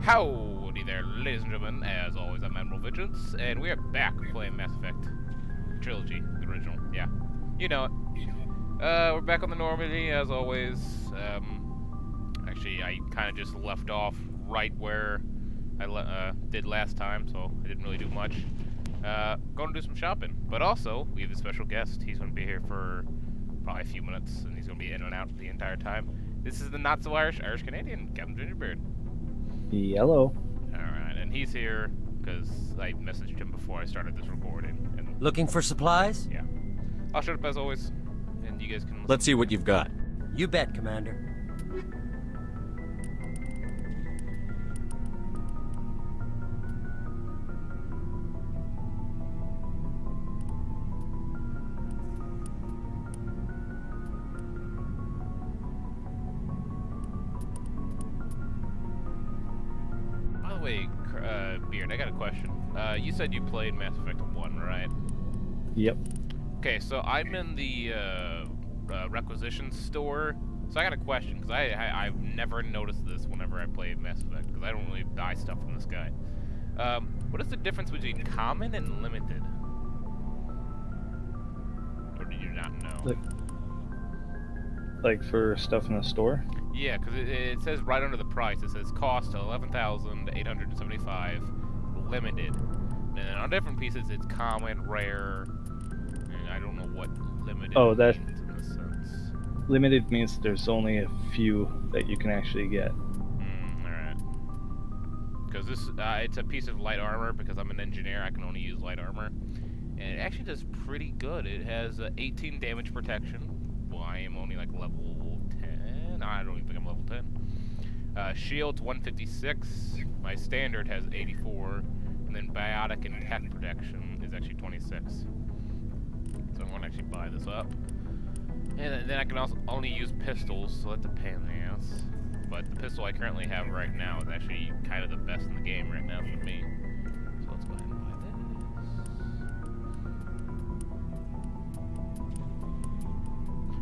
Howdy there, ladies and gentlemen. As always, I'm Admiral Vigilance, and we are back playing Mass Effect Trilogy, the original. Yeah, you know it. We're back on the Normandy, as always. Actually, I kind of just left off right where I did last time, so I didn't really do much. Going to do some shopping, but also we have a special guest. He's going to be here for probably a few minutes, and he's going to be in and out the entire time. This is the not-so-Irish, Irish-Canadian, CaptainGingerBeard. Yellow. Alright, and he's here because I messaged him before I started this recording. And looking for supplies? yeah. I'll shut up as always, and you guys can listen. Let's see what you've got. You bet, Commander. By the way, Beard, I got a question. You said you played Mass Effect 1, right? Yep. Okay, so I'm in the requisition store, so I got a question, because I've never noticed this whenever I play Mass Effect, because I don't really buy stuff from this guy. What is the difference between common and limited? Or do you not know? Like for stuff in the store? Yeah, because it says right under the price, it says cost $11,875, limited. And then on different pieces, it's common, rare, and I don't know what limited that means in this sense. Limited means there's only a few that you can actually get. Alright. Because this, it's a piece of light armor, because I'm an engineer, I can only use light armor. And it actually does pretty good. It has 18 damage protection. Well, I am only like level 10. I don't even think I'm level 10. Shield's 156. My standard has 84. And then biotic and tech protection is actually 26. So I'm going to actually buy this up. And then I can also only use pistols, so that's a pain in the ass. But the pistol I currently have right now is actually kind of the best in the game right now for me. So let's go ahead and buy this.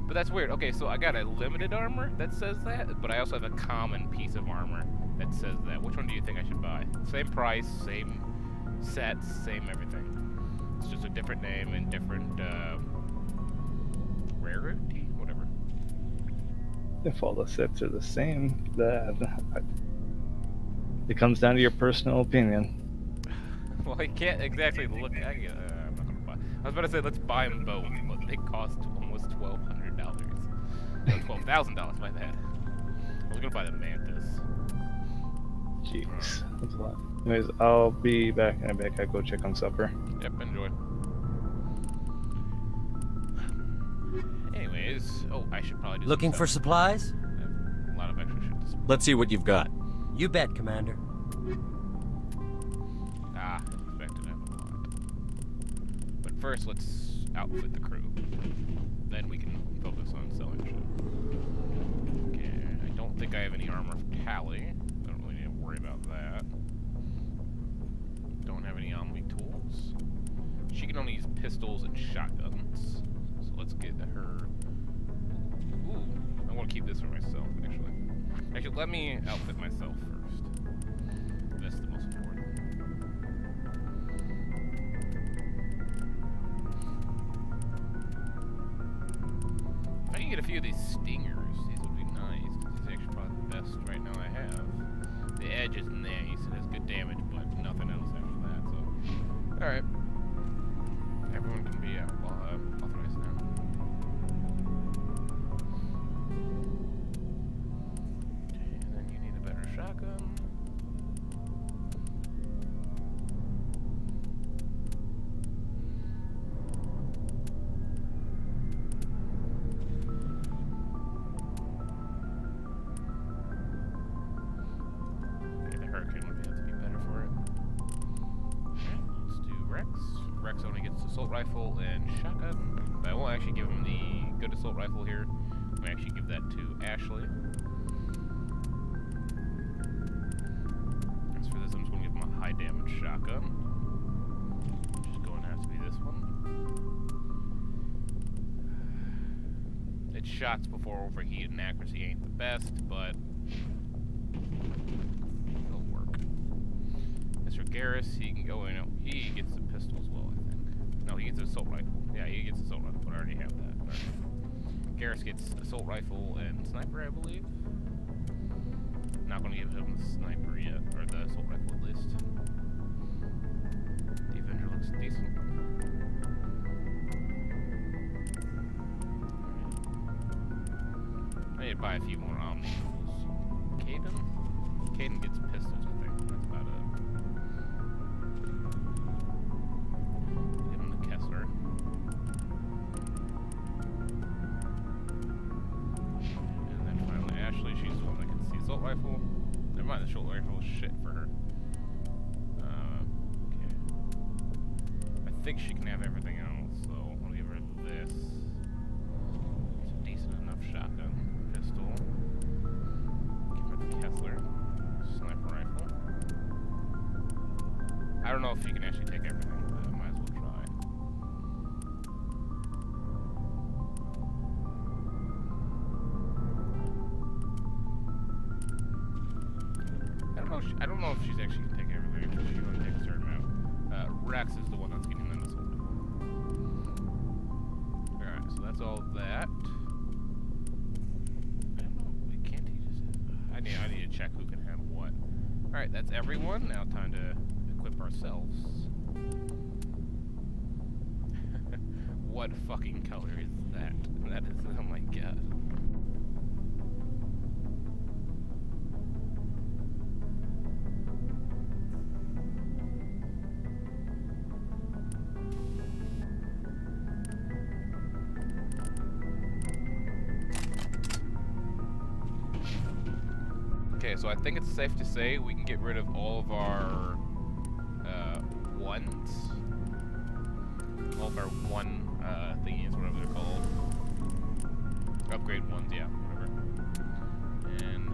But that's weird. Okay, so I got a limited armor that says that, but I also have a common piece of armor that says that. Which one do you think I should buy? Same price, same sets, same everything. It's just a different name and different rarity, whatever. If all the sets are the same, it comes down to your personal opinion. Well, I can't exactly look. I'm not gonna buy. I was about to say let's buy them both, but they cost almost $1,200. $12,000. My bad. I was gonna buy the Mantis. Jeez, that's a lot. Anyways, I'll be back in a bit. I go check on supper. Yep, enjoy. Anyways, oh, I should probably do Looking for supplies? I have a lot of extra shit to Let's see what you've got. You bet, Commander. Ah, expected to have a lot. But first, let's outfit the crew. Then we can focus on selling shit. Okay, I don't think I have any armor for Tally. Don't really need to worry about that. Don't have any Omni tools. She can only use pistols and shotguns. So let's get her. Ooh, I want to keep this for myself, actually. Actually, let me outfit myself first. That's the most important. If I can get a few of these stingers, these would be nice. These are actually probably the best right now I have. The edge is nice, it has good damage, but nothing else after that, so. Alright. Everyone can be authorized now. Okay, and then you need a better shotgun. Rex only gets assault rifle and shotgun, but I won't actually give him the good assault rifle here. I'm gonna actually give that to Ashley. As for this, I'm just gonna give him a high damage shotgun, which is going to have to be this one. Its shots before overheat and accuracy ain't the best, but it'll work. Garrus, he can go in. He gets a pistol as well, I think. No, he gets an assault rifle. Yeah, he gets assault rifle, but I already have that. Right. Garrus gets assault rifle and sniper, I believe. Not gonna give him the sniper yet, or the assault rifle at least. The Avenger looks decent. I need to buy a few more omnivores. Caden gets pistols, I think. That's about it. Give him the Kessler. And then finally Ashley, she's the one that gets the assault rifle. Never mind, the assault rifle is shit for her. Okay. I think she can have everything else, so I'll give her this. It's a decent enough shotgun. Pistol. Give her the Kessler. Sniper rifle. I don't know if you can actually take everything, but I might as well try. I don't know if she's actually gonna take everything. She's gonna take a certain amount. Rex is the one that's getting them this one. Alright, so that's all of that. I don't know. Wait, can't he just I need to check who can have what. Alright, that's everyone. Now time to equip ourselves. What fucking color is that? That is, oh my god. Okay, so I think it's safe to say we can get rid of all of our ones. All of our one thingies, whatever they're called. Upgrade ones, yeah, whatever. And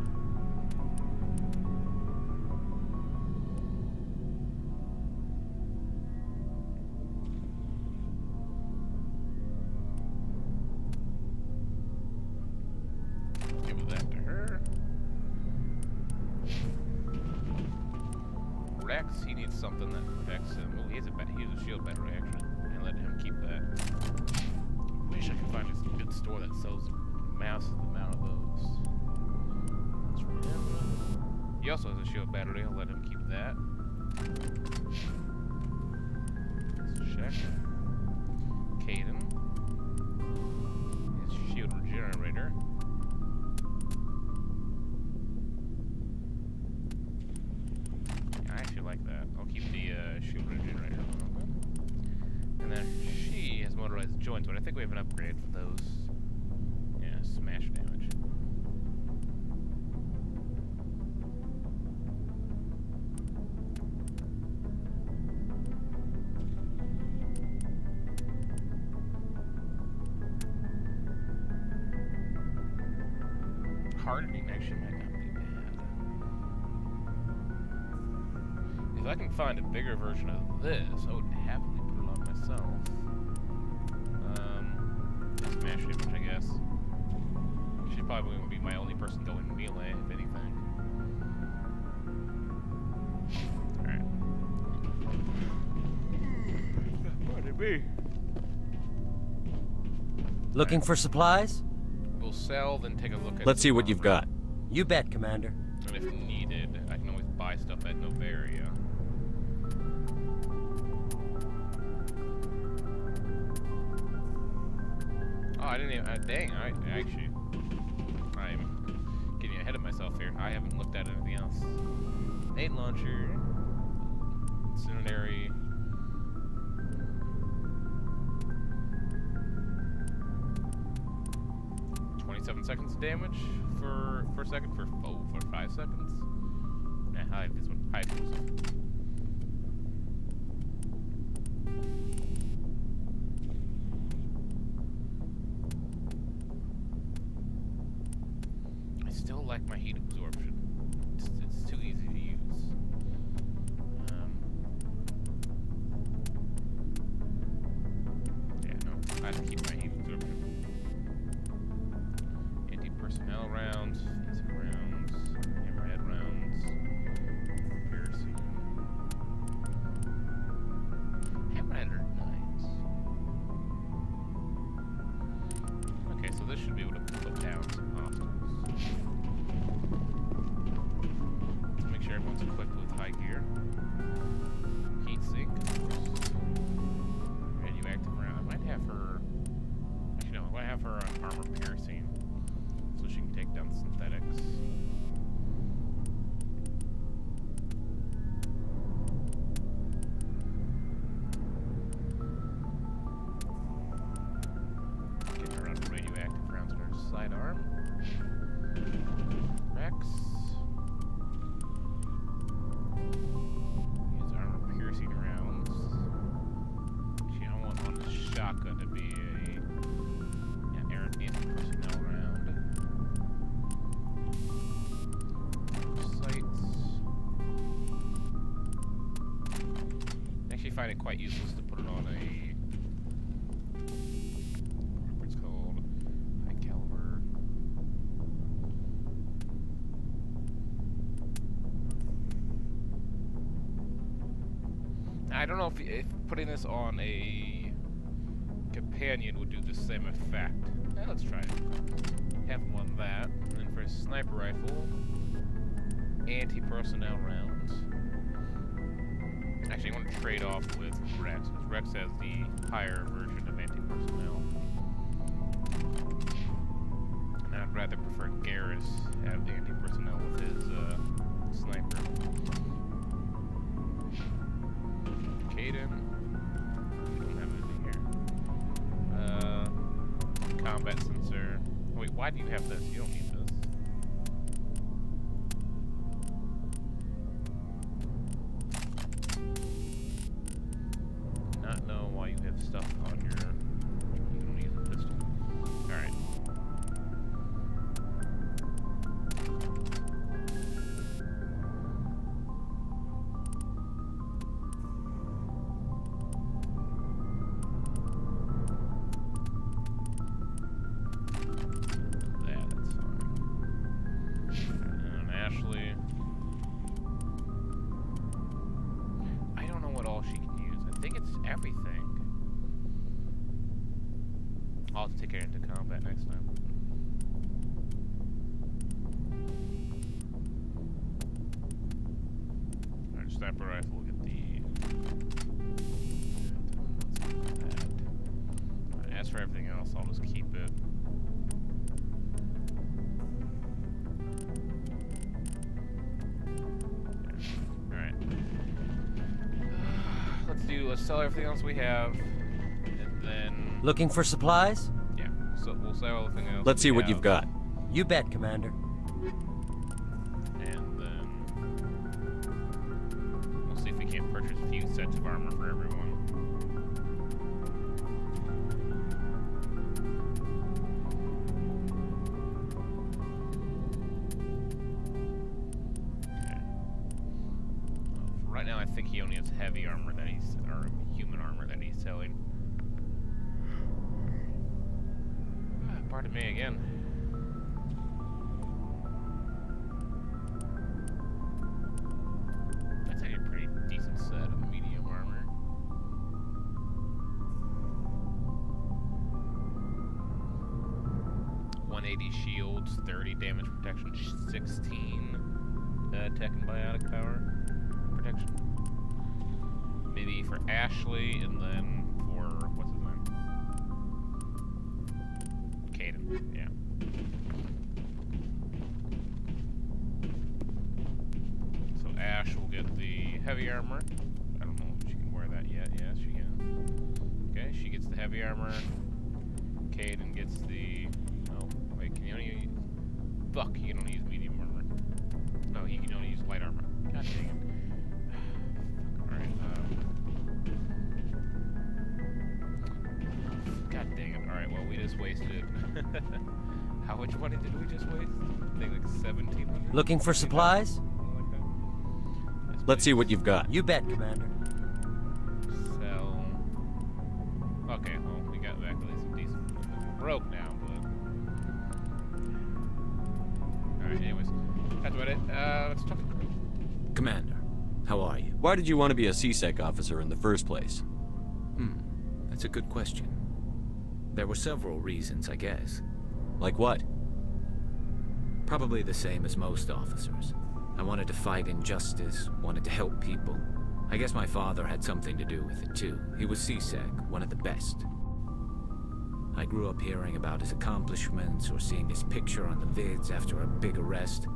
give that to her. Rex, he needs something that protects him. Oh, he has a shield battery actually. And let him keep that. Wish I could find a good store that sells massive amount of those. That's for him. He also has a shield battery. I'll let him keep that. Let's check. Caden. His shield regenerator. I actually like that. I'll keep the shield regenerator. And then she has motorized joints, but I think we have an upgrade for those. Yeah, smash damage. Hardening actually might not be bad. If I can find a bigger version of this, I would happily put it on myself. Smash damage, I guess. She's probably going to be my only person going melee, if anything. Alright. Pardon me. Looking for supplies? We'll sell, then take a look at. Let's see what you've got. You bet, Commander. And if needed, I can always buy stuff at Novaria. Oh, I didn't even. Dang, I'm getting ahead of myself here. I haven't looked at anything else. Nade launcher. Incendiary. Seconds of damage per second for 5 seconds. Nah, I like this one. High explosive. I still like my heat absorption. It's too easy to use. Yeah, no, I have to keep my heat absorption. Personnel rounds, physical rounds, hammerhead rounds, piercing. high gear. Heat sink. Radioactive round. I might have her. Actually, no. I might have her on armor piercing, so she can take down synthetics. Get her on radioactive rounds on her sidearm. Rex. Use armor piercing rounds. She don't want the shotgun to be a anti-personnel round. Sights. I actually find it quite useless to put it on a what's it called high caliber. I don't know if putting this on a companion would do the same effect. Yeah, let's try it. Have him on that. And then for a sniper rifle, anti-personnel rounds. Actually, I want to trade off with Rex, because Rex has the higher version of anti-personnel. And I'd rather prefer Garrus have the anti-personnel with his sniper. Caden. We don't have anything here. Combat sensor. Wait, why do you have this? You don't need this. Not know why you have stuff on your. You don't use a pistol. Alright. That's fine. And Ashley. I don't know what all she can use. I think it's everything. I'll have to take her into combat next time. Alright, sniper rifle will get the. Alright, as for everything else, I'll just keep it. Alright. Let's sell everything else we have, and then Looking for supplies? yeah, so we'll sell everything else. Let's see we what you've have, got. You bet, Commander. and then we'll see if we can't purchase a few sets of armor for everyone. Okay. Right now, I think he only has heavy armor that he's, or human armor that he's selling. Pardon me again. That's actually a pretty decent set of medium armor. .180 shields, 30 damage protection, 16 tech and biotic power protection. Maybe for Ashley, and then for what's his name? Caden. Yeah. So Ash will get the heavy armor. I don't know if she can wear that yet. Yes, she can. Okay, she gets the heavy armor. Caden gets the. Oh, wait, can you only? Fuck, he can only use medium armor. No, he can only use light armor. God dang it. Alright, God dang it. Alright, well, we just wasted. How much money did we just waste? I think like 1,700? Looking for supplies? Let's see what you've got. You bet, Commander. Sell. Okay, well, we got back at least some decent. We're broke now, but. Alright, anyways. That's about it. Let's talk. Commander, how are you? Why did you want to be a CSEC officer in the first place? That's a good question. There were several reasons, I guess. Like what? Probably the same as most officers. I wanted to fight injustice, wanted to help people. I guess my father had something to do with it too. He was CSEC, one of the best. I grew up hearing about his accomplishments or seeing his picture on the vids after a big arrest.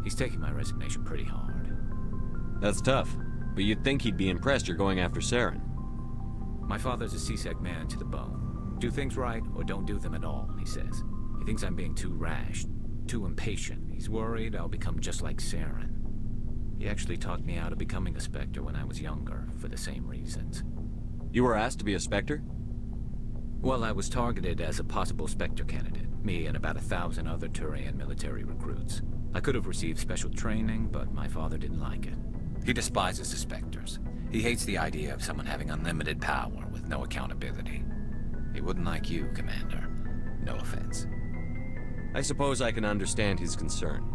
He's taking my resignation pretty hard. That's tough, but you'd think he'd be impressed you're going after Saren. My father's a CSEC man to the bone. Do things right or don't do them at all, he says. He thinks I'm being too rash, too impatient. He's worried I'll become just like Saren. He actually talked me out of becoming a Spectre when I was younger, for the same reasons. You were asked to be a Spectre? Well, I was targeted as a possible Spectre candidate. Me and about 1,000 other Turian military recruits. I could have received special training, but my father didn't like it. He despises the Spectres. He hates the idea of someone having unlimited power with no accountability. He wouldn't like you, Commander. No offense. I suppose I can understand his concern.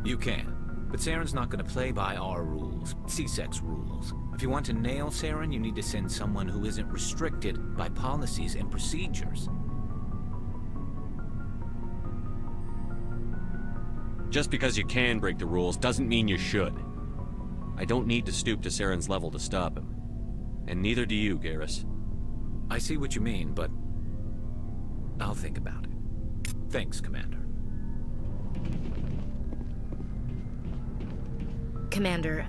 You can. But Saren's not going to play by our rules, CSEC's rules. If you want to nail Saren, you need to send someone who isn't restricted by policies and procedures. Just because you can break the rules doesn't mean you should. I don't need to stoop to Saren's level to stop him. And neither do you, Garrus. I see what you mean, but I'll think about it. Thanks, Commander. Commander,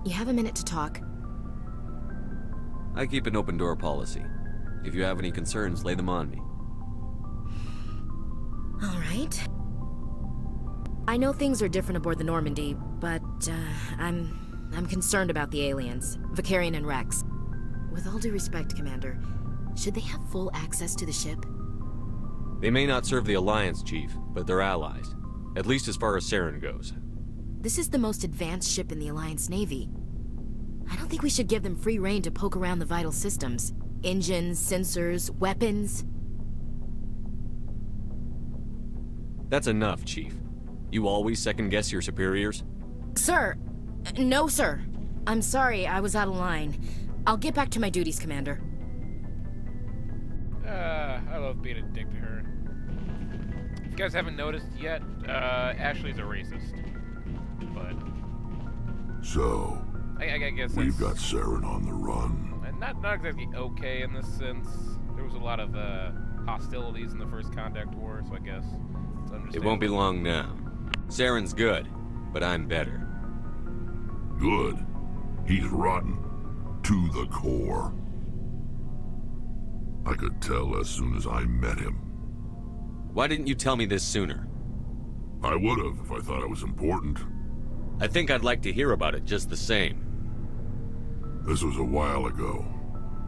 you have a minute to talk? I keep an open door policy. If you have any concerns, lay them on me. All right. I know things are different aboard the Normandy, but I'm concerned about the aliens, Vicarian and Rex. With all due respect, Commander, should they have full access to the ship? They may not serve the Alliance, Chief, but they're allies. At least as far as Saren goes. This is the most advanced ship in the Alliance Navy. I don't think we should give them free rein to poke around the vital systems. Engines, sensors, weapons. That's enough, Chief. You always second-guess your superiors? Sir! No, sir. I'm sorry, I was out of line. I'll get back to my duties, Commander. I love being a dick to her. If you guys haven't noticed yet, Ashley's a racist. But So, I guess we've got that's Saren on the run. not exactly okay in this sense. There was a lot of hostilities in the First Contact War, so I guess it's understandable. It won't be long now. Saren's good, but I'm better. Good. He's rotten. To the core. I could tell as soon as I met him. Why didn't you tell me this sooner? I would have if I thought it was important. I think I'd like to hear about it just the same. This was a while ago.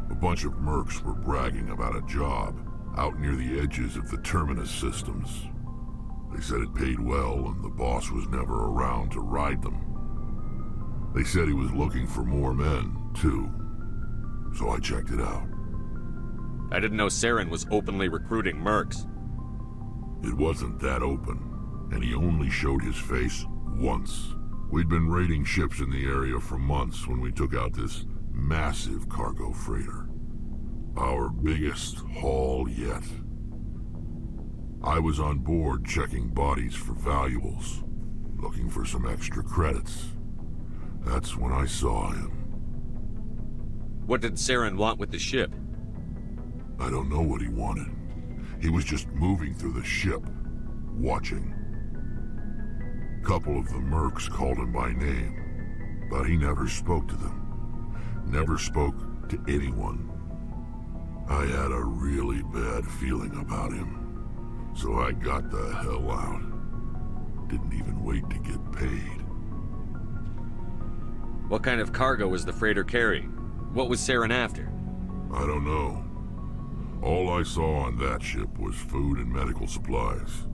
A bunch of mercs were bragging about a job out near the edges of the Terminus systems. They said it paid well and the boss was never around to ride them. They said he was looking for more men, too. So I checked it out. I didn't know Saren was openly recruiting mercs. It wasn't that open, and he only showed his face once. We'd been raiding ships in the area for months when we took out this massive cargo freighter. Our biggest haul yet. I was on board checking bodies for valuables, looking for some extra credits. That's when I saw him. What did Saren want with the ship? I don't know what he wanted. He was just moving through the ship, watching. Couple of the mercs called him by name, but he never spoke to them. Never spoke to anyone. I had a really bad feeling about him, so I got the hell out. Didn't even wait to get paid. What kind of cargo was the freighter carrying? What was Saren after? I don't know. All I saw on that ship was food and medical supplies.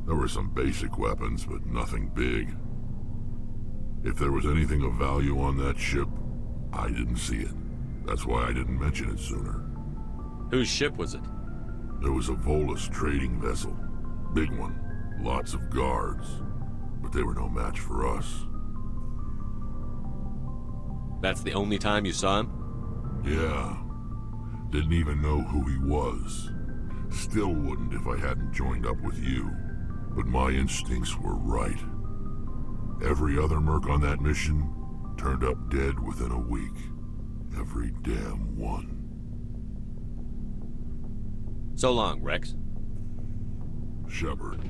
There were some basic weapons, but nothing big. If there was anything of value on that ship, I didn't see it. That's why I didn't mention it sooner. Whose ship was it? There was a Volus trading vessel. Big one. Lots of guards. But they were no match for us. That's the only time you saw him? Yeah. Didn't even know who he was. Still wouldn't if I hadn't joined up with you. But my instincts were right. Every other merc on that mission turned up dead within a week. Every damn one. So long, Rex. Shepard.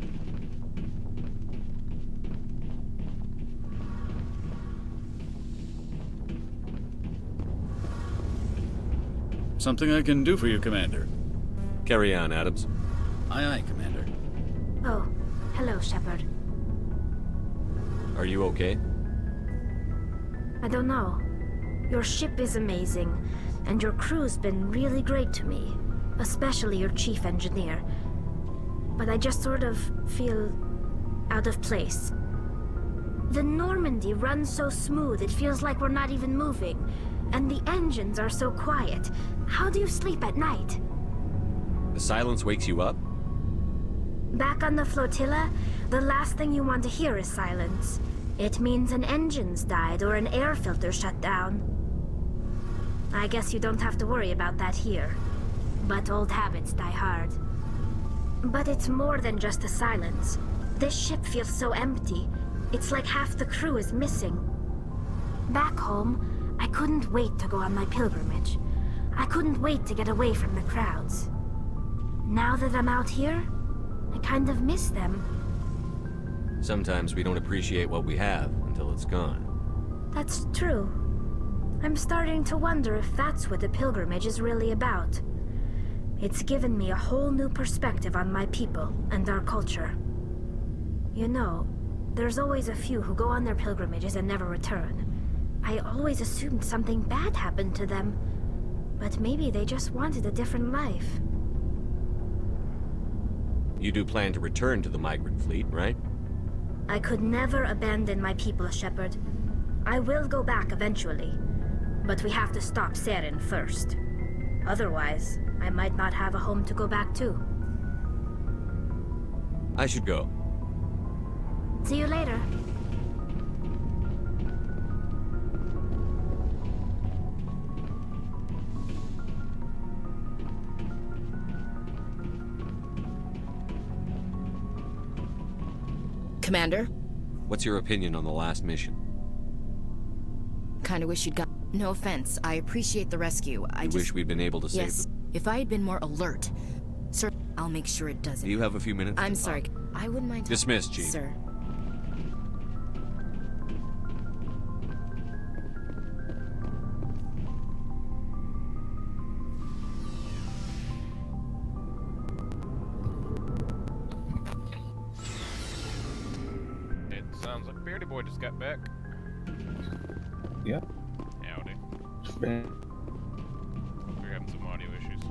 Something I can do for you, Commander. Carry on, Adams. Aye, aye, Commander. Oh, hello, Shepard. Are you okay? I don't know. Your ship is amazing, and your crew's been really great to me. Especially your chief engineer. But I just sort of feel out of place. The Normandy runs so smooth it feels like we're not even moving. And the engines are so quiet. How do you sleep at night? The silence wakes you up? Back on the flotilla, the last thing you want to hear is silence. It means an engine's died or an air filter shut down. I guess you don't have to worry about that here. But old habits die hard. But it's more than just the silence. This ship feels so empty. It's like half the crew is missing. Back home, I couldn't wait to go on my pilgrimage. I couldn't wait to get away from the crowds. Now that I'm out here, I kind of miss them. Sometimes we don't appreciate what we have until it's gone. That's true. I'm starting to wonder if that's what the pilgrimage is really about. It's given me a whole new perspective on my people and our culture. You know, there's always a few who go on their pilgrimages and never return. I always assumed something bad happened to them, but maybe they just wanted a different life. You do plan to return to the migrant fleet, right? I could never abandon my people, Shepard. I will go back eventually, but we have to stop Saren first. Otherwise, I might not have a home to go back to. I should go. See you later. Commander? What's your opinion on the last mission? Kinda wish you'd got... No offense, I appreciate the rescue. I wish we'd been able to save Yes, them. if I had been more alert. Sir, I'll make sure it doesn't. Do you have a few minutes? I'm sorry, I wouldn't mind... Dismissed, Chief. Sir. It sounds like Beardy Boy just got back. Yeah. Howdy. Man. We're having some audio issues.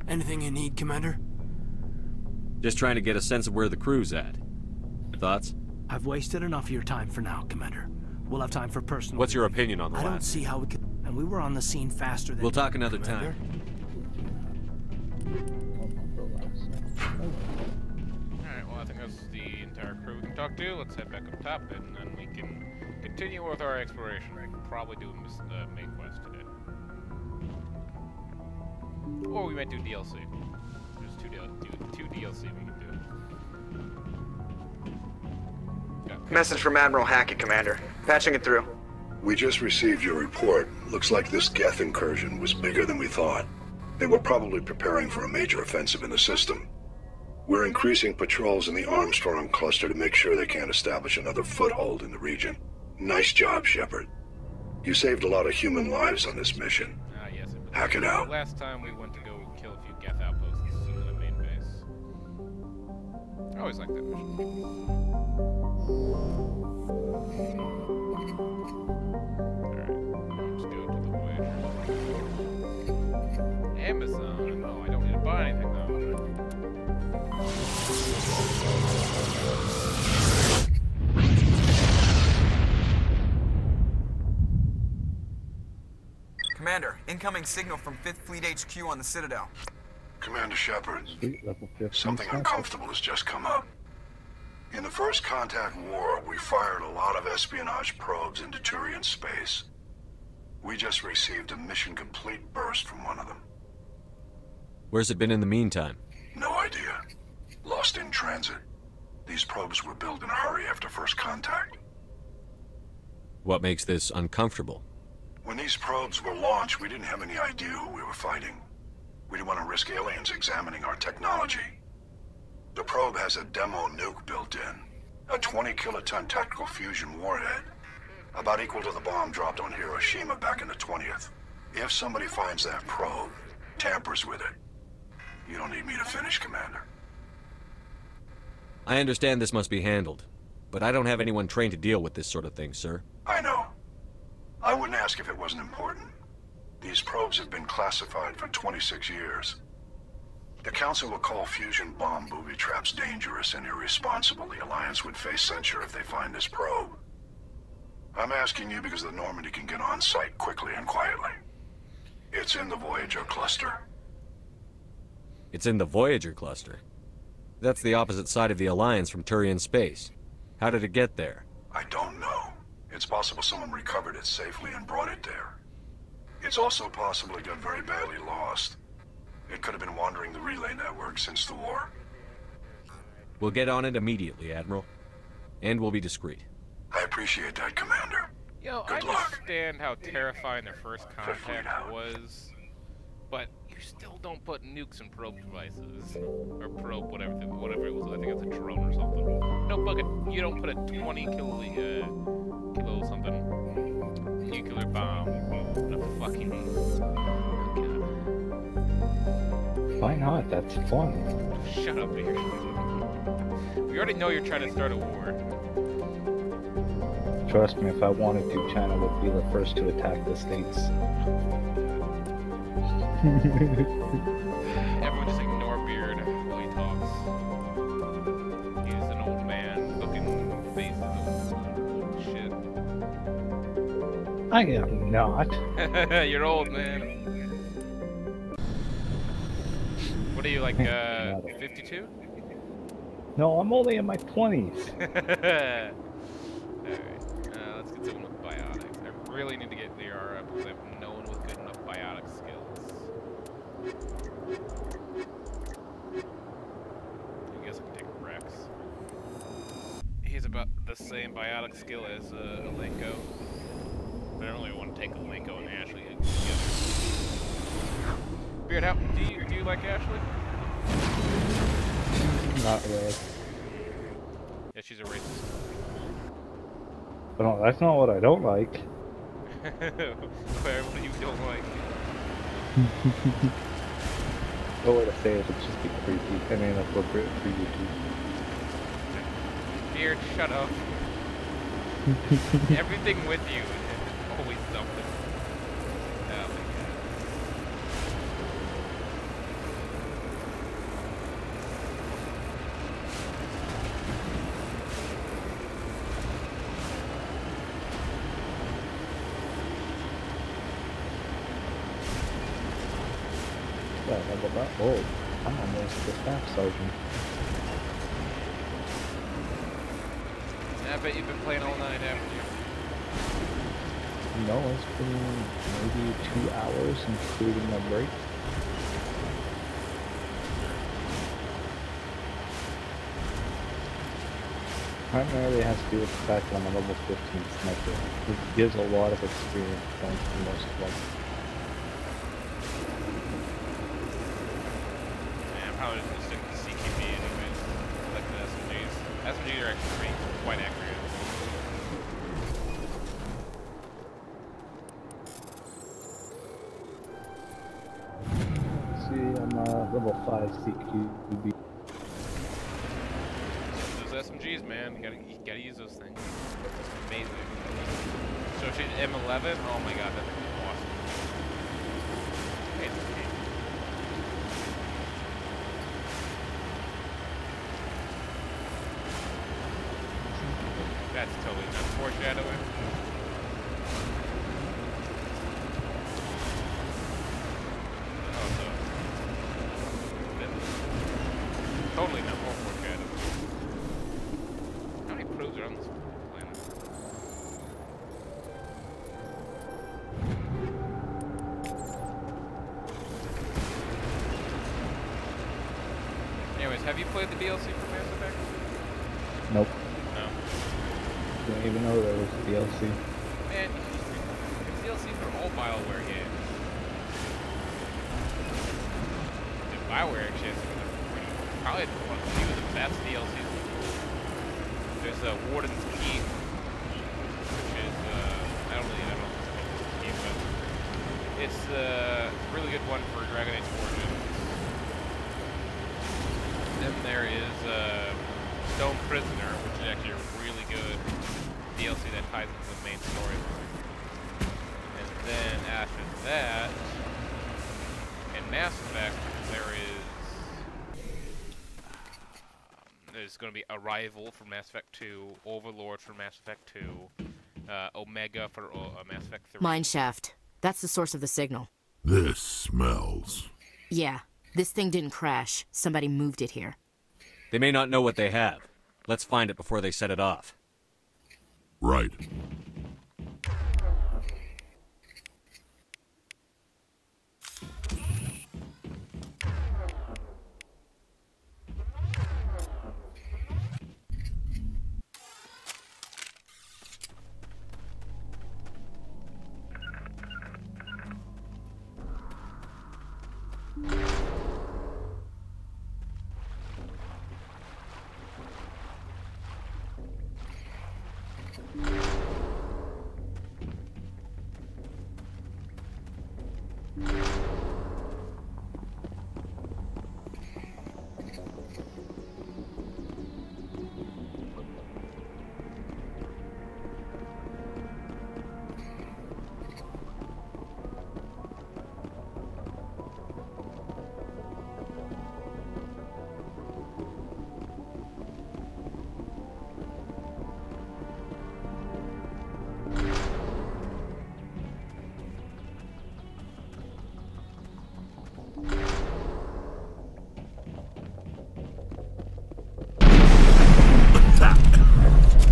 Anything you need, Commander? Just trying to get a sense of where the crew's at. Thoughts? I've wasted enough of your time for now, Commander. We'll have time for personal... What's your opinion on the I don't last? see how we could... And we were on the scene faster than... We'll talk another Commander. time. Alright, well I think that's the entire crew we can talk to. Let's head back up top and then we can continue with our exploration. We can probably do the main quest today. Or we might do DLC. There's two DLC we can do. Message from Admiral Hackett, Commander. Patching it through. We just received your report. Looks like this Geth incursion was bigger than we thought. They were probably preparing for a major offensive in the system. We're increasing patrols in the Armstrong cluster to make sure they can't establish another foothold in the region. Nice job, Shepard. You saved a lot of human lives on this mission. Yes. Hack it out. Last time we went to go kill a few Geth outposts in the main base. I always like that mission. Amazon. No, I don't need to buy anything though. Commander, incoming signal from 5th Fleet HQ on the Citadel. Commander Shepard, Sweet, level 15. something uncomfortable has just come up. In the First Contact War, we fired a lot of espionage probes into Turian space. We just received a mission complete burst from one of them. Where's it been in the meantime? No idea. Lost in transit. These probes were built in a hurry after first contact. What makes this uncomfortable? When these probes were launched, we didn't have any idea who we were fighting. We didn't want to risk aliens examining our technology. The probe has a demo nuke built in. A 20-kiloton tactical fusion warhead. About equal to the bomb dropped on Hiroshima back in the 20th. If somebody finds that probe, tampers with it, you don't need me to finish, Commander. I understand this must be handled, but I don't have anyone trained to deal with this sort of thing, sir. I know. I wouldn't ask if it wasn't important. These probes have been classified for 26 years. The Council will call fusion bomb booby traps dangerous and irresponsible. The Alliance would face censure if they find this probe. I'm asking you because the Normandy can get on site quickly and quietly. It's in the Voyager cluster. It's in the Voyager cluster? That's the opposite side of the Alliance from Turian space. How did it get there? I don't know. It's possible someone recovered it safely and brought it there. It's also possible it got very badly lost. It could have been wandering the relay network since the war. We'll get on it immediately, Admiral. And we'll be discreet. I appreciate that, Commander. Yo, Good I luck. understand how terrifying their first contact was, but you still don't put nukes in probe devices. Or probe, whatever it was. I think it's a drone or something. No, fucking, you don't put a 20 kilo something nuclear bomb in a fucking... Why not? That's fun. Shut up, Beard. We already know you're trying to start a war. Trust me, if I wanted to, China would be the first to attack the States. Everyone just ignore Beard while he talks. He's an old man, looking faces of shit. I am not. You're old, man. What are you, like, 52? No, I'm only in my 20s. Alright, let's get someone with biotics. I really need to get the ER up because I have no one with good enough biotic skills. I guess I can take Rex. He's about the same biotic skill as Alenko. But I don't really want to take Alenko and Ashley together. Beard, how do you like Ashley? Not really. Yeah, she's a racist. But no, that's not what I don't like. Claire, what you don't like? No way to say it, it's just be creepy and inappropriate for YouTube. Beard, shut up. Everything with you is always something. Oh my god. Oh, I'm almost the staff sergeant. I bet you've been playing all night, haven't you? No, it's been maybe 2 hours, including a break. Primarily has to do with the fact that I'm a level 15 sniper. It gives a lot of experience points for most of them. I'm probably just gonna stick with CQB anyways. I like the SMGs. SMGs are actually quite accurate. See, I'm level 5 CQB. Those SMGs, man, you gotta use those things. It's amazing. So she's M11. Oh my god, that thing is awesome. It's okay. That's totally not foreshadowing. Oh, no. Totally not more foreshadowing. How many probes are on this planet? Anyways, have you played the DLC for Mass Effect? Nope. No. Didn't even know there was DLC. Man, it's DLC for all BioWare games. And BioWare actually has probably one of the best DLCs. There's Warden's Keep, which is, I don't know if it's a game, but it's a really good one for Dragon Age Origins. Then there is Stone Prisoner, which is actually a really good DLC that ties into the main storyline. And then after that, in Mass Effect, there's going to be Arrival for Mass Effect 2, Overlord for Mass Effect 2, Omega for Mass Effect 3. Mineshaft. That's the source of the signal. This smells. Yeah, this thing didn't crash. Somebody moved it here. They may not know what they have. Let's find it before they set it off. Right.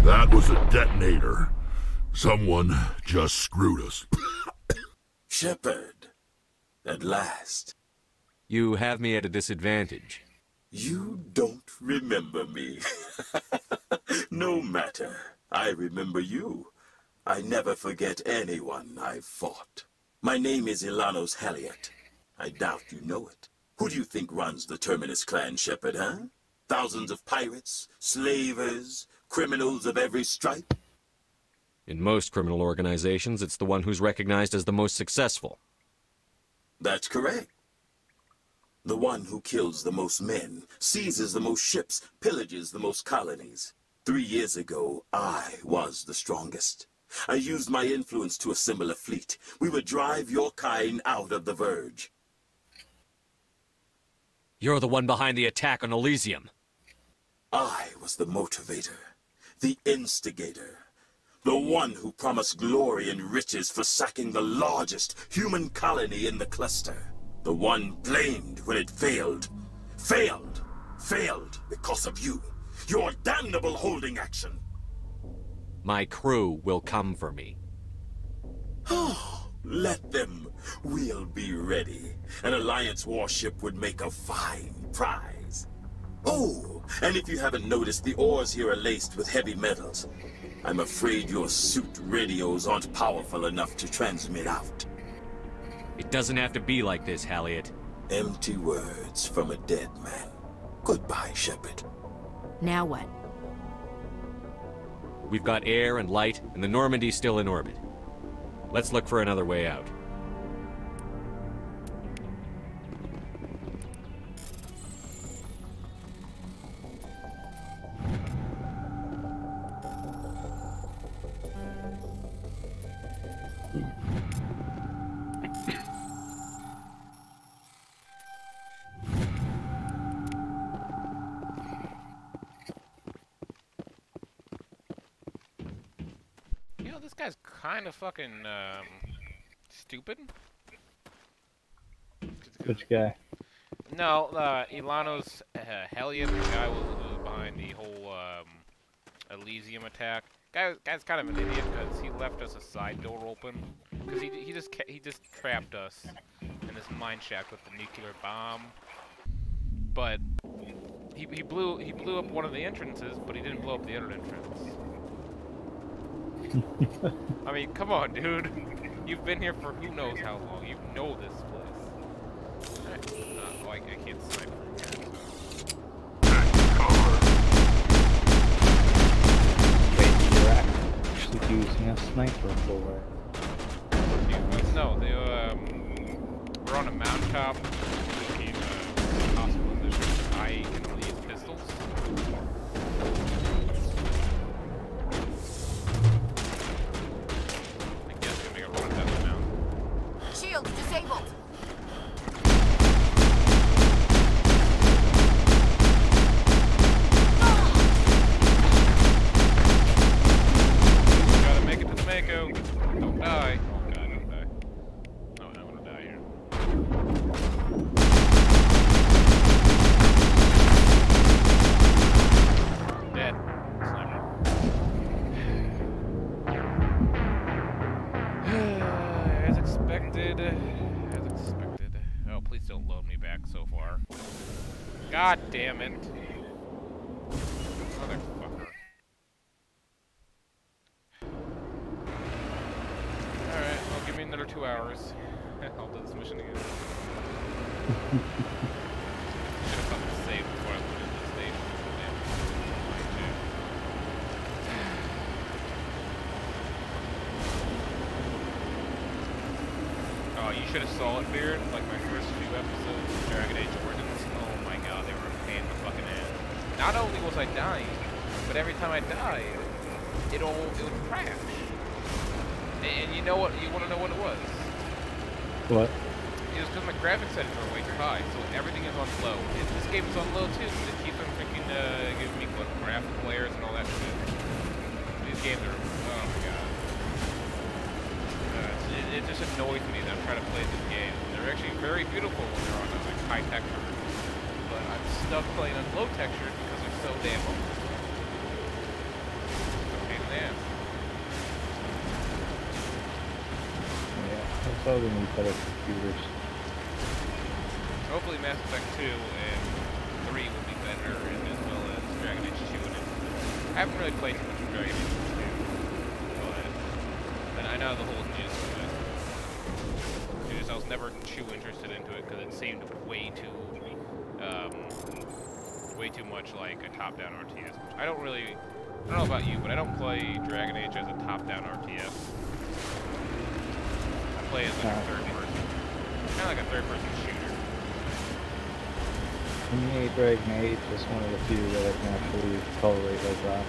That was a detonator. Someone just screwed us. Shepard, at last. You have me at a disadvantage. You don't remember me. No matter. I remember you. I never forget anyone I've fought. My name is Ilanos Halliot. I doubt you know it. Who do you think runs the Terminus clan, Shepard, huh? Thousands of pirates, slavers, criminals of every stripe? In most criminal organizations, it's the one who's recognized as the most successful. That's correct. The one who kills the most men, seizes the most ships, pillages the most colonies. 3 years ago, I was the strongest. I used my influence to assemble a fleet. We would drive your kind out of the Verge. You're the one behind the attack on Elysium. I was the motivator, the instigator, the one who promised glory and riches for sacking the largest human colony in the cluster. The one blamed when it failed. Failed because of you. Your damnable holding action. My crew will come for me. Oh, let them. We'll be ready. An Alliance warship would make a fine prize. Oh, and if you haven't noticed, the ores here are laced with heavy metals. I'm afraid your suit radios aren't powerful enough to transmit out. It doesn't have to be like this, Halliot. Empty words from a dead man. Goodbye, Shepard. Now what? We've got air and light, and the Normandy's still in orbit. Let's look for another way out. This guy's kind of fucking stupid. Which guy? No, Ilanos Halliot, the guy was behind the whole Elysium attack. Guy's kind of an idiot because he left us a side door open because he just trapped us in this mine shaft with the nuclear bomb. But He blew up one of the entrances, but he didn't blow up the other entrance. I mean, come on, dude. You've been here for who knows how long. You know this place. Alright. Oh, I can't snipe from here. Wait, you're actually using a sniper for No, we're on a mountaintop. In a possible position. I can only use pistols. I guess I'm gonna run down the mountain. Shield disabled. Gotta make it to the Mako. Don't die. Oh god, don't die. No, I'm gonna die here. Dead. Sniper. As expected. As expected. Oh, please don't load me back so far. God damn it. Motherfucker. Alright, well, give me another 2 hours. I'll do this mission again. Should have something to save before I went into the station. Oh, you should have saw it, Beard. Like my first few episodes of Dragon Age Origins. Oh my god, they were a pain in the fucking ass. Not only was I dying, but every time I died, it would crash. And you know what? You want to know what it was? what? It was because my graphics settings are way too high, so everything is on low. This game is on low too, so it keeps on freaking giving me what, graphic layers and all that shit. These games are, oh my god. It just annoys me that I'm trying to play these games. They're actually very beautiful when they're on like high texture, but I'm stuck playing on low texture because they're so damn old. It's a pain in the ass. Yeah, that's why we need better computers. Hopefully Mass Effect 2 and 3 will be better, and as well as Dragon Age 2 and Infinite. I haven't really played too much of Dragon Age 2, but I know the whole gist of it. I was never too interested into it because it seemed way too much like a top-down RTS. Which I don't know about you, but I don't play Dragon Age as a top-down RTS. I play as like a third-person, kind of like a third-person shooter. For me, Dragon Age is one of the few that I can actually tolerate like that.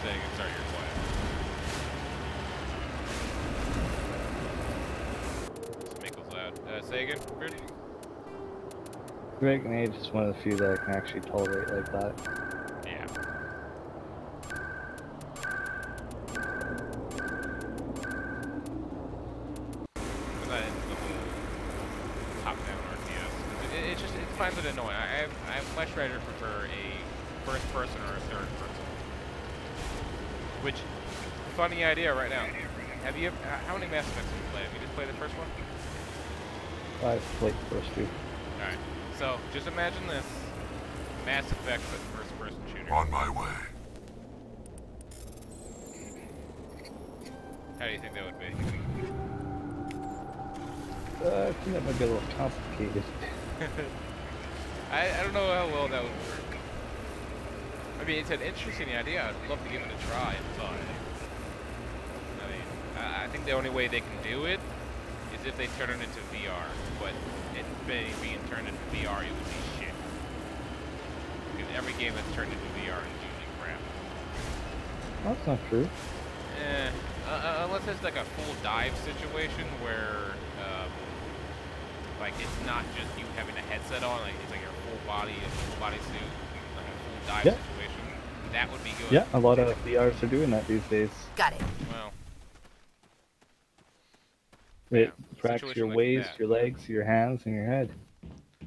Saying it's sorry, you're quiet. Michael's loud. Say again, Beard? Dragon Age is one of the few that I can actually tolerate like that. Yeah. I'm not into the whole top-down RTS. It finds it annoying. I much rather prefer a first-person or a third-person. Which, funny idea right now. Have you? How many Mass Effects have you played? Have you just played the first one? I've played the first two. Alright, so just imagine this. Mass Effect but first-person shooter. On my way. How do you think that would be? I think that might be a little complicated. I don't know how well that would work. I mean, it's an interesting idea. I'd love to give it a try, but I mean, I think the only way they can do it is if they turn it into VR. But it being turned into VR, it would be shit. Because every game that's turned into VR is usually crap. That's not true. Unless it's like a full dive situation where, like, it's not just you having a headset on, like it's like your full body suit, like a full dive situation. That would be good. Yeah, a lot of VRs are doing that these days. Got it. Well, It tracks your like waist, that. your legs, your hands, and your head.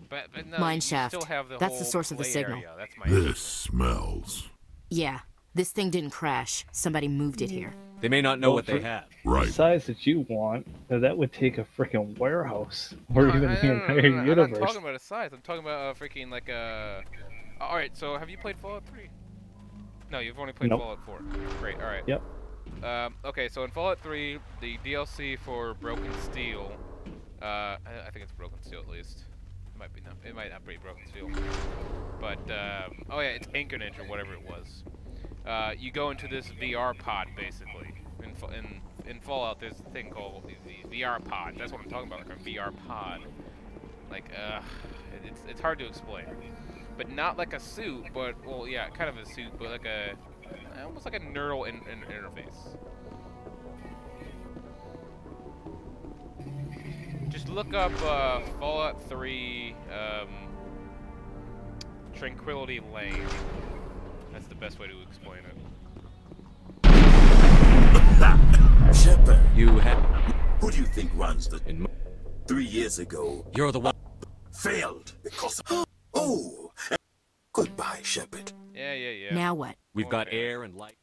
But no, Mine you shaft. still have the That's whole the source of the play signal. area. That's my issue. This smells. Yeah, This thing didn't crash. Somebody moved it here. They may not know what they have. Right. The size that you want, that would take a freaking warehouse, or even the entire no. universe. I'm not talking about a size. I'm talking about freaking like a. All right. So have you played Fallout 3? No, you've only played Nope. Fallout 4. Great. All right. Yep. Okay. So in Fallout 3, the DLC for Broken Steel. I think it's Broken Steel at least. It might be not. It might not be Broken Steel. But oh yeah, it's Anchor Ninja or whatever it was. You go into this VR pod basically. In Fallout, there's a thing called the VR pod. That's what I'm talking about, like a VR pod. Like, it's hard to explain. But not like a suit, but, well, yeah, kind of a suit, but like a, almost like a neural interface. Just look up Fallout 3 Tranquility Lane. That's the best way to explain it. Shepard, You have... who do you think runs the... 3 years ago, You're the one... failed because of... Oh! Goodbye, Shepard. Yeah. Now what? We've got air and light.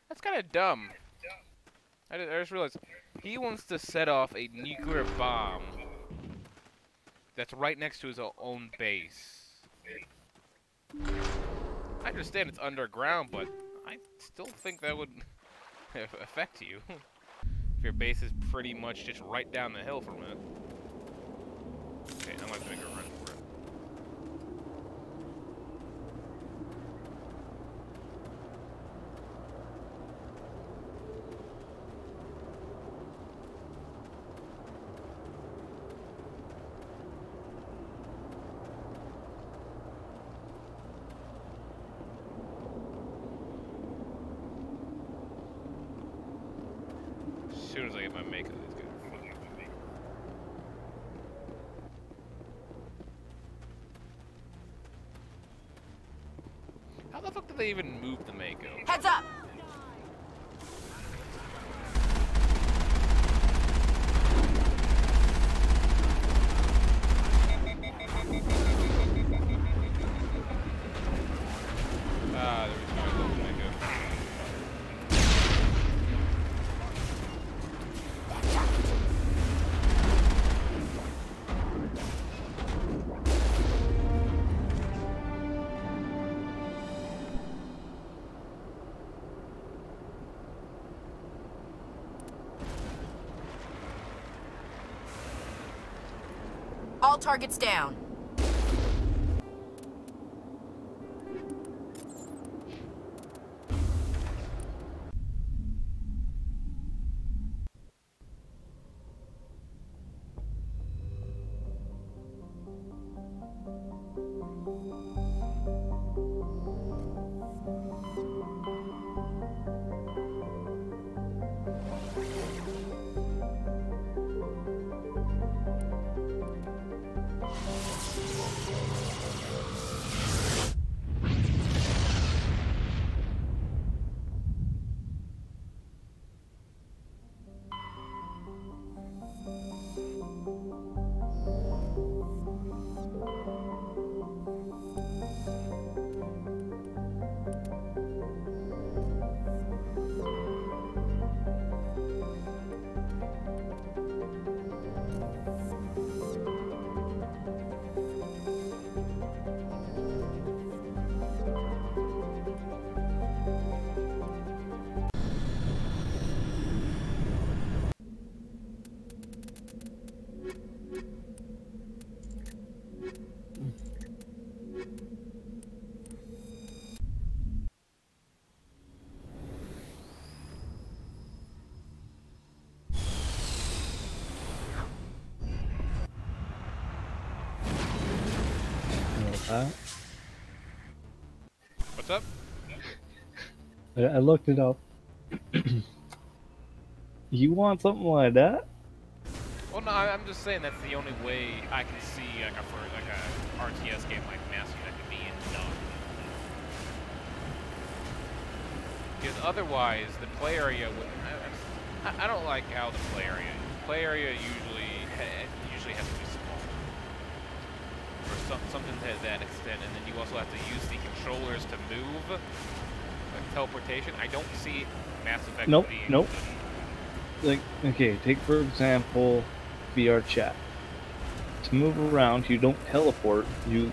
That's kind of dumb. I just realized he wants to set off a nuclear bomb that's right next to his own base. I understand it's underground, but I still think that would affect you. If your base is pretty much just right down the hill from it. Okay, I'm gonna make a run for it. As soon as I get my makeup, it's gonna fucking with me. How the fuck did they even move the Mako? Heads up! Ah, there we go. I love the Mako. All targets down. What's up? I looked it up. You want something like that? Well, no, I'm just saying that's the only way I can see like a RTS game like Mass Effect being done. Because otherwise, the play area would. I don't like how the play area. Play area usually has to be small, or something to that extent, and then you also have to use the controllers to move, like teleportation. I don't see Mass Effect being. Nope. Like, okay, take for example, VR chat. To move around, you don't teleport. You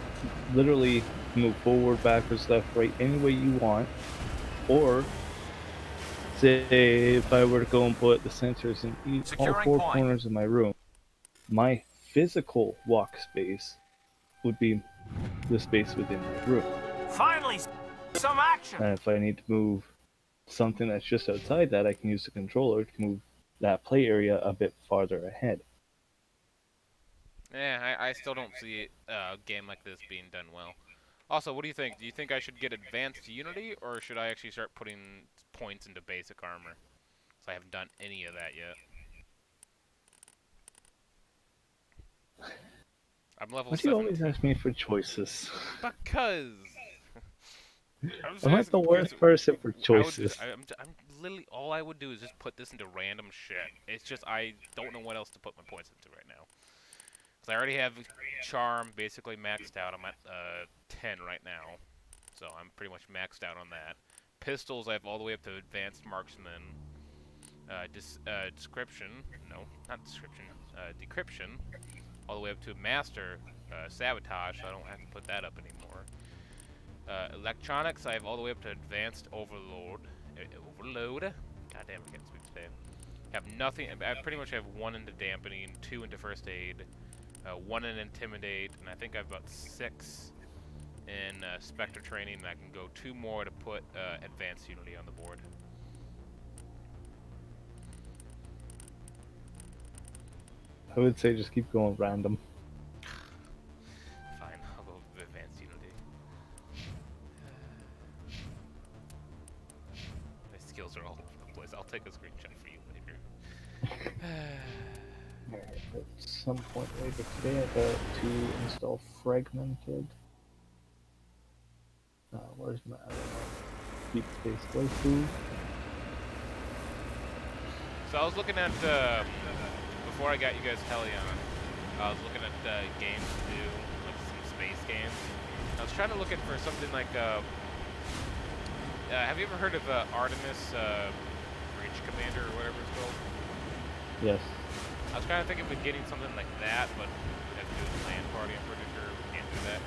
literally move forward, backwards, left, right, any way you want, or. Say if I were to go and put the sensors in all four corners of my room, my physical walk space would be the space within my room. Finally, some action! And if I need to move something that's just outside that, I can use the controller to move that play area a bit farther ahead. Yeah, I still don't see a game like this being done well. Also, what do you think? Do you think I should get advanced Unity, or should I actually start putting points into basic armor? Because I haven't done any of that yet. I'm level 17. Why do you always ask me for choices? Because... I'm not the worst person for choices. I'm literally, all I would do is just put this into random shit. It's just, I don't know what else to put my points into right now. Because I already have Charm basically maxed out. I'm at 10 right now. So I'm pretty much maxed out on that. Pistols, I have all the way up to Advanced Marksman. Description. No, not Description. Decryption. All the way up to Master. Sabotage, so I don't have to put that up anymore. Electronics, I have all the way up to Advanced Overload. God damn, I can't speak today. I have nothing. I pretty much have 1 into Dampening, 2 into First Aid, 1 in Intimidate, and I think I have about 6 in Spectre Training, and I can go 2 more to put Advanced Unity on the board. I would say just keep going random. Fine, I'll go with Advanced Unity. My skills are all over the place. I'll take a screenshot for you later. At some point later today, I got to install Fragmented. Where's my Deep Space Waifu? So I was looking at, before I got you guys Hellion, I was looking at games to do, like some space games. I was trying to look at for something like, have you ever heard of Artemis Bridge Commander or whatever it's called? Yes. I was kind of thinking of getting something like that, but we have to do a LAN party. I'm pretty sure we can't do that.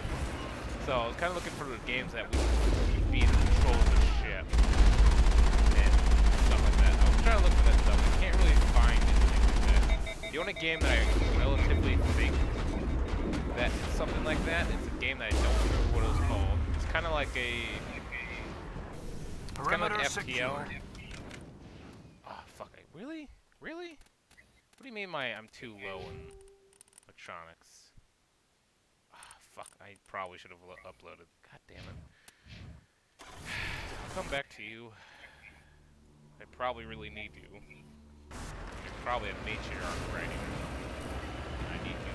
So I was kind of looking for the games that would be in control of the ship and stuff like that. I was trying to look for that stuff. I can't really find anything like that. The only game that I relatively think that is something like that is a game that I don't remember what it was called. It's kind of like a... It's kind of like FTL. Oh, fuck. Really? Really? What do you mean I'm too low in electronics? Oh, fuck, I probably should have uploaded. God damn it. I'll come back to you. I probably really need you. I probably have matriarch writing or something. I need you.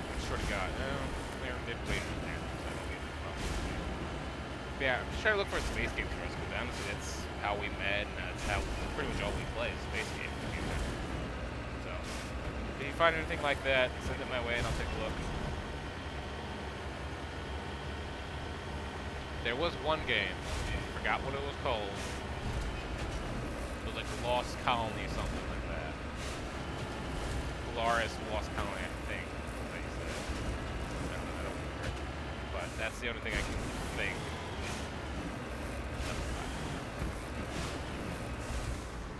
I swear to God. No, they're waiting in there. So I don't get it. Yeah, I'm just trying to look for a space game first, because honestly, that's how we met, and that's how pretty much all we play is space game. So, if you find anything like that, send it my way and I'll take a look. There was one game, I forgot what it was called. It was like Lost Colony or something like that. Polaris Lost Colony, I think, is what they said. I don't remember. But that's the only thing I can think.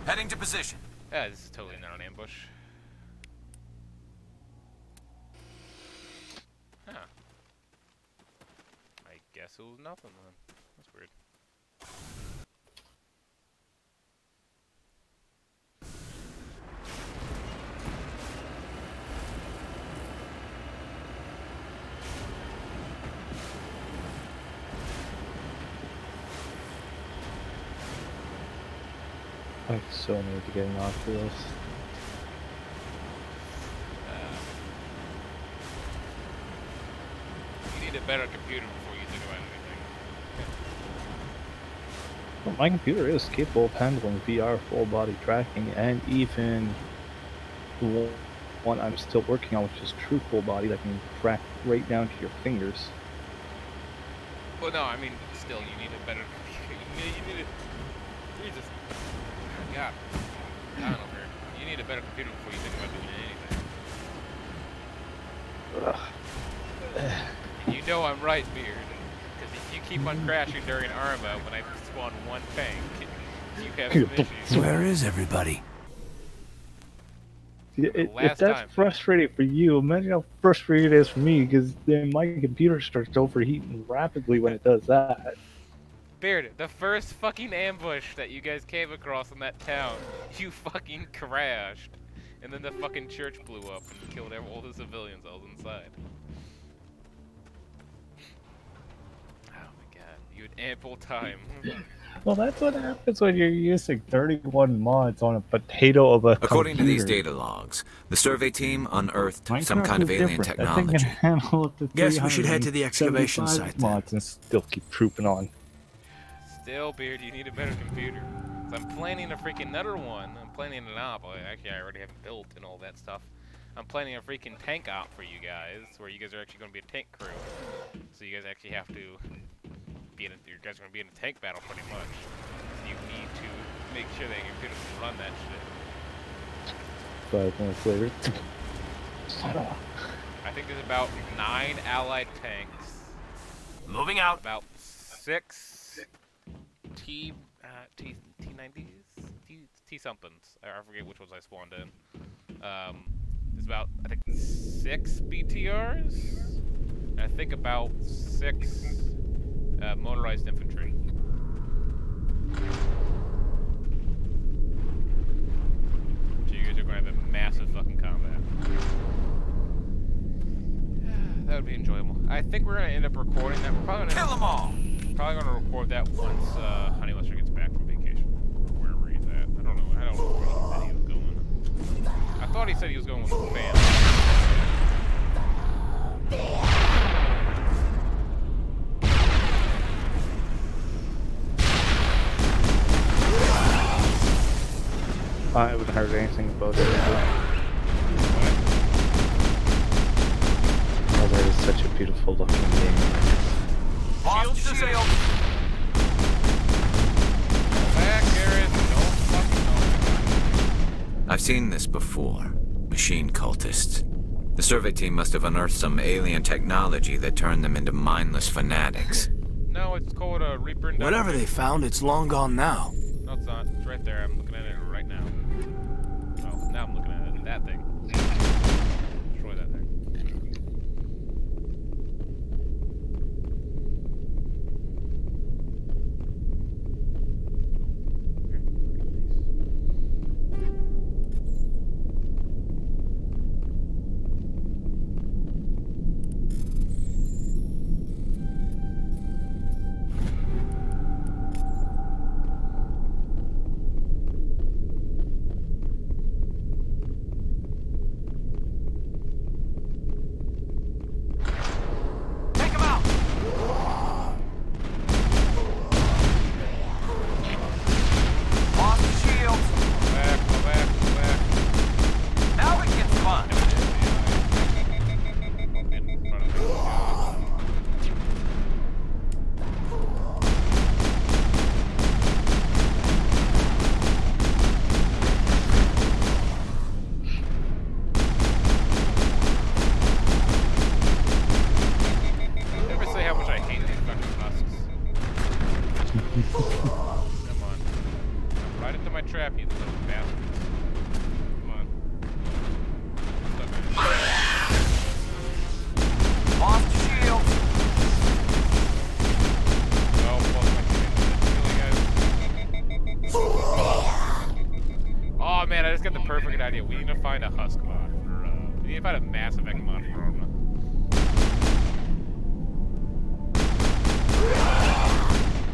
Heading to position. Yeah, this is totally not an ambush. Huh. I guess it was nothing then. That's weird. I'm so near to getting off to this. You need a better computer before you think about anything. Well, my computer is capable of handling VR full body tracking, and even the one I'm still working on, which is true full body, that can track right down to your fingers. Well, no, I mean, still, you need a better computer. You need a... Jesus. God. Down over here. You need a better computer before you think about doing anything. You know I'm right, Beard. Because if you keep on crashing during Arma when I spawn one tank, you have some issues. Where is everybody? If that's frustrating for you, imagine how frustrating it is for me, because then my computer starts overheating rapidly when it does that. Beard, the first fucking ambush that you guys came across in that town, you fucking crashed. And then the fucking church blew up and killed all the civilians that was inside. Oh my god, you had ample time. Well, that's what happens when you're using 31 mods on a potato of a According computer. to these data logs, the survey team unearthed some Minecraft kind of is alien different. That thing technology. can handle up to Guess we should head to the excavation 375 site mods and still keep trooping on. Still, Beard, you need a better computer. So I'm planning a freaking another one. I'm planning an op. Actually, I already have it built and all that stuff. I'm planning a freaking tank op for you guys, where you guys are actually going to be a tank crew. So you guys actually have to be in. You guys are going to be in a tank battle pretty much. So you need to make sure that your computer can run that shit. 5 minutes later. I think there's about 9 allied tanks. Moving out. About 6 T90s? T somethings. I forget which ones I spawned in. There's about, I think, 6 BTRs? And I think about 6 motorized infantry. So you guys are going to have a massive fucking combat. That would be enjoyable. I think we're going to end up recording that. We're probably going to kill them all. Probably going to record that once Honey Lester gets back from vacation, or wherever he's at. I don't know. I don't know where he said he was going. I thought he said he was going with the family. I haven't heard anything about it. Oh, that is such a beautiful looking game. Shield to shield. Back, Garrett. Don't fucking know. I've seen this before. Machine cultists. The survey team must have unearthed some alien technology that turned them into mindless fanatics. No, it's called a Reaper and Whatever they found, it's long gone now. No, it's not. It's right there. I'm looking at it right now. Oh, now I'm looking at it. That thing. Destroy that thing.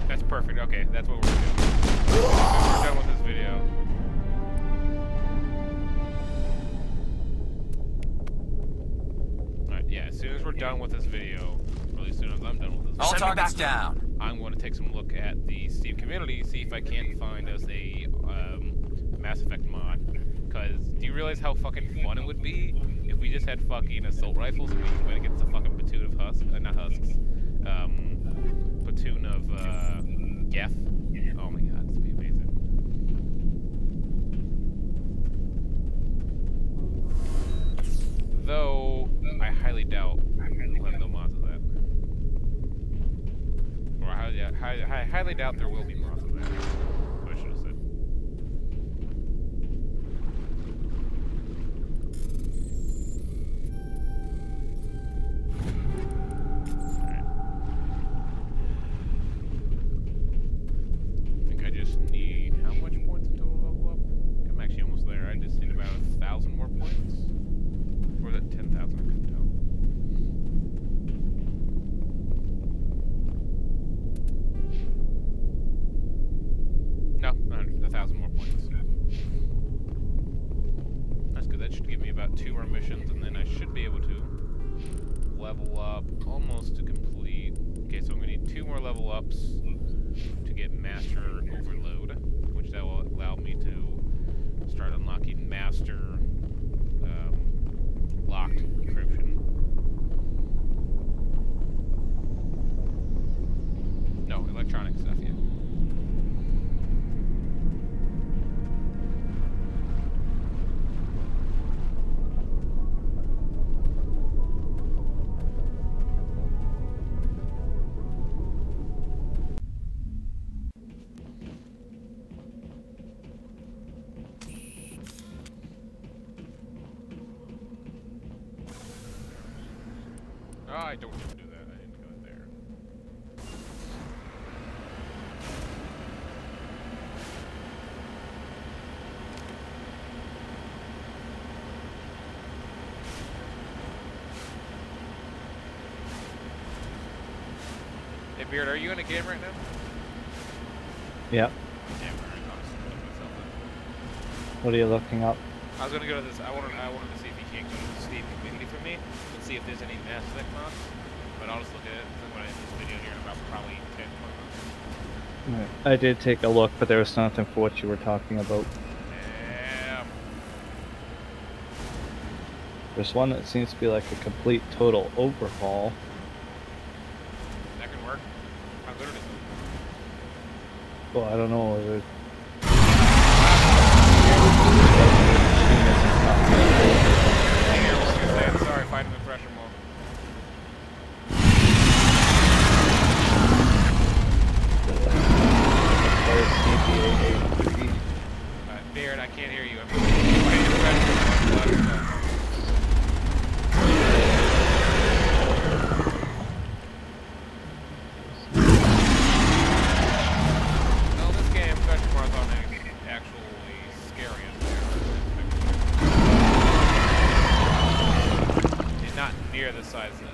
That's perfect. Okay, that's what we're doing. We're done with this video. we're done with this video, or at least as soon as I'm done with this video, All targets down. I'm going to take some look at the Steam community, see if I can't find us a Mass Effect mod. Because do you realize how fucking fun it would be if we just had fucking assault rifles and we went against a fucking platoon of not husks, platoon of Geth? Oh my god, this would be amazing. Though I highly doubt we'll have no mods of that. Or I highly doubt there will be mods of that. That's what I should have said. Alright. I think I just need how much points until we level up? I'm actually almost there. I just need about 1,000 more points. Or is that 10,000? I couldn't tell. No, 1,000 more points. That's good. That should give me about 2 more missions, and then I should be able to level up almost to complete. Okay, so I'm going to need 2 more level ups to get Master Overload, which that will allow me to start unlocking Master locked encryption. No, electronic stuff, yeah. Oh, I don't need to do that. I didn't go in there. Hey, Beard, are you in a game right now? Yep. Yeah, alright, I'll just look myself up. What are you looking up? I was gonna go to this. I wanted to see if you can't go to the Steam community for me and see if there's any Mass Effect mods. But I'll just look at it when I end this video here in about probably 10, 20 minutes. I did take a look, but there was nothing for what you were talking about. Yeah. There's one that seems to be like a complete total overhaul. That can work. How good it is. Well, I don't know whether Sorry, fighting the pressure mode. Beard, I can't hear you. I'm fighting the pressure mode. No, this game, pressure marathon, is actually scary. It's not near the size of it.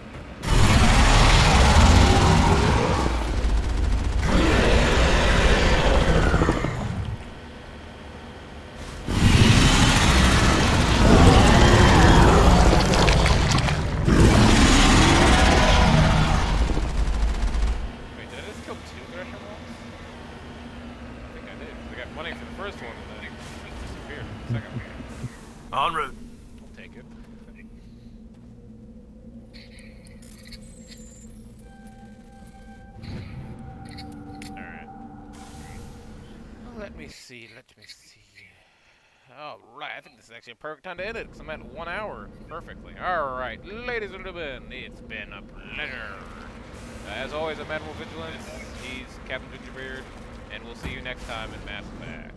Wait, did I just kill 2 Thresher Walls? I think I did. I got money for the first one and then it disappeared for the second one. En route. I'll take it. Alright. Let me see. Alright, I think this is actually a perfect time to end it, because I'm at 1 hour perfectly. Alright, ladies and gentlemen, it's been a pleasure. As always, I'm Admiral Vigilance, he's Captain GingerBeard, and we'll see you next time in Mass Effect.